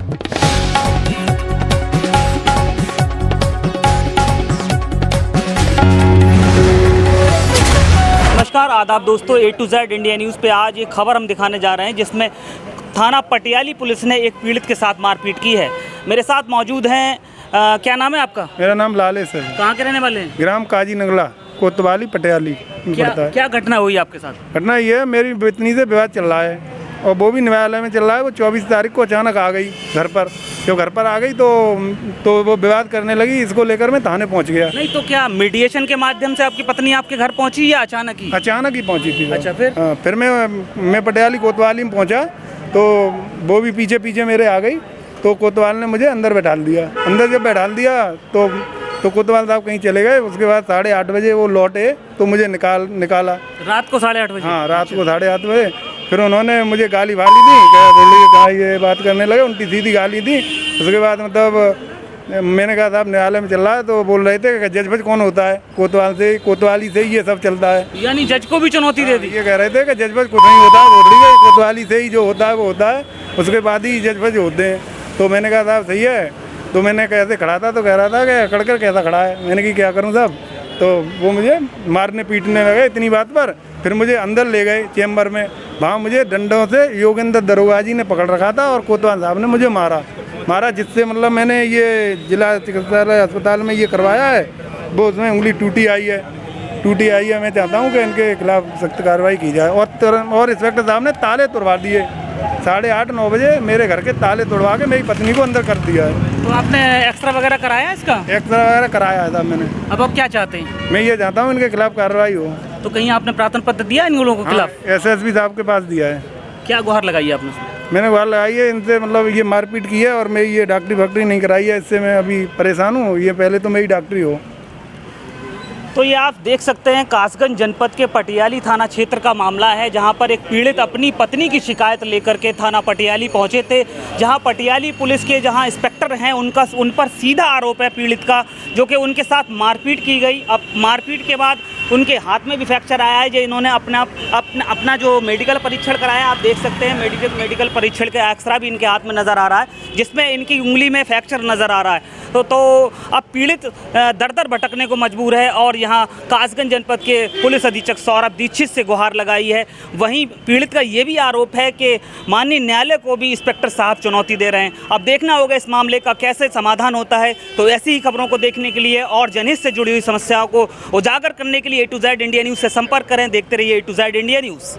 नमस्कार आदाब दोस्तों, A to Z India news पे आज एक खबर हम दिखाने जा रहे हैं जिसमें थाना पटियाली पुलिस ने एक पीड़ित के साथ मारपीट की है। मेरे साथ मौजूद हैं क्या नाम है आपका? मेरा नाम लालेश है। कहाँ के रहने वाले हैं? ग्राम काजी नगला, कोतवाली पटियाली पड़ता है। क्या घटना हुई आपके साथ? घटना ये है, मेरी पत्नी से विवाद चल रहा है और वो भी न्यायालय में चल रहा है। वो 24 तारीख को अचानक आ गई घर पर। जब घर पर आ गई तो वो विवाद करने लगी। इसको लेकर मैं थाने पहुंच गया। नहीं तो क्या मीडिएशन के माध्यम से आपकी पत्नी आपके घर पहुंची या अचानक ही? अचानक ही पहुंची थी। अच्छा, फिर? हाँ, फिर मैं पटियाली कोतवाली में पहुंचा तो वो भी पीछे पीछे मेरे आ गई। तो कोतवाल ने मुझे अंदर बैठा दिया। अंदर जब बैठा दिया तो कोतवाल साहब कहीं चले गए। उसके बाद 8:30 बजे वो लौटे तो मुझे निकाला। रात को 8:30 बजे? हाँ, रात को 8:30 बजे। फिर उन्होंने मुझे गाली वाली दी। क्या बोलिए, कहाँ ये बात करने लगे, उल्टी सीधी गाली दी। उसके बाद मतलब मैंने कहा साहब न्यायालय में चल रहा है। तो बोल रहे थे कि जज बज कौन होता है, कोतवाली से ये सब चलता है। यानी जज को भी चुनौती दे दी? ये कह रहे थे कि जज बज कुछ नहीं होता है, बोल रही है कोतवाली से ही जो होता है वो होता है, उसके बाद ही जज बज होते हैं। तो मैंने कहा साहब सही है। तो मैंने कैसे खड़ा था तो कह रहा था कि अकड़ कर कैसा खड़ा है। मैंने कि क्या करूँ साहब। तो वो मुझे मारने पीटने लगे इतनी बात पर। फिर मुझे अंदर ले गए चेम्बर में। वहाँ मुझे डंडों से योगेंद्र दरोगा जी ने पकड़ रखा था और कोतवाल साहब ने मुझे मारा जिससे मतलब मैंने ये जिला चिकित्सालय अस्पताल में ये करवाया है। वो उसमें उंगली टूटी आई है। मैं चाहता हूँ कि इनके खिलाफ सख्त कार्रवाई की जाए। और इंस्पेक्टर साहब ने ताले तोड़वा दिए। 8:30-9 बजे मेरे घर के ताले तोड़वा के मेरी पत्नी को अंदर कर दिया है। तो आपने एक्सरा वगैरह कराया इसका? एक्सरा वगैरह कराया है साहब मैंने। अब आप क्या चाहते हैं? मैं ये चाहता हूँ इनके खिलाफ कार्रवाई हो। तो कहीं आपने प्रार्थना पत्र दिया इन लोगों के खिलाफ? SSP साहब के पास दिया है। क्या गुहार लगाई आपने? मैंने गुहार लगाई है इनसे, मतलब ये मारपीट की है और मैं ये डॉक्टरी नहीं कराई है। इससे मैं अभी परेशान हूँ। ये पहले तो मेरी डॉक्टरी हो। तो ये आप देख सकते हैं कासगंज जनपद के पटियाली थाना क्षेत्र का मामला है, जहां पर एक पीड़ित अपनी पत्नी की शिकायत लेकर के थाना पटियाली पहुंचे थे। जहां पटियाली पुलिस के इंस्पेक्टर हैं उन पर सीधा आरोप है पीड़ित का, जो कि उनके साथ मारपीट की गई। अब मारपीट के बाद उनके हाथ में भी फ्रैक्चर आया है। जो इन्होंने अपना जो मेडिकल परीक्षण कराया, आप देख सकते हैं मेडिकल परीक्षण का एक्सरा भी इनके हाथ में नज़र आ रहा है, जिसमें इनकी उंगली में फ्रैक्चर नज़र आ रहा है। तो अब पीड़ित दर भटकने को मजबूर है और यहाँ कासगंज जनपद के पुलिस अधीक्षक सौरभ दीक्षित से गुहार लगाई है। वहीं पीड़ित का ये भी आरोप है कि माननीय न्यायालय को भी इंस्पेक्टर साहब चुनौती दे रहे हैं। अब देखना होगा इस मामले का कैसे समाधान होता है। तो ऐसी ही खबरों को देखने के लिए और जनहित से जुड़ी हुई समस्याओं को उजागर करने के लिए A to Z India news से संपर्क करें। देखते रहिए A to Z India news.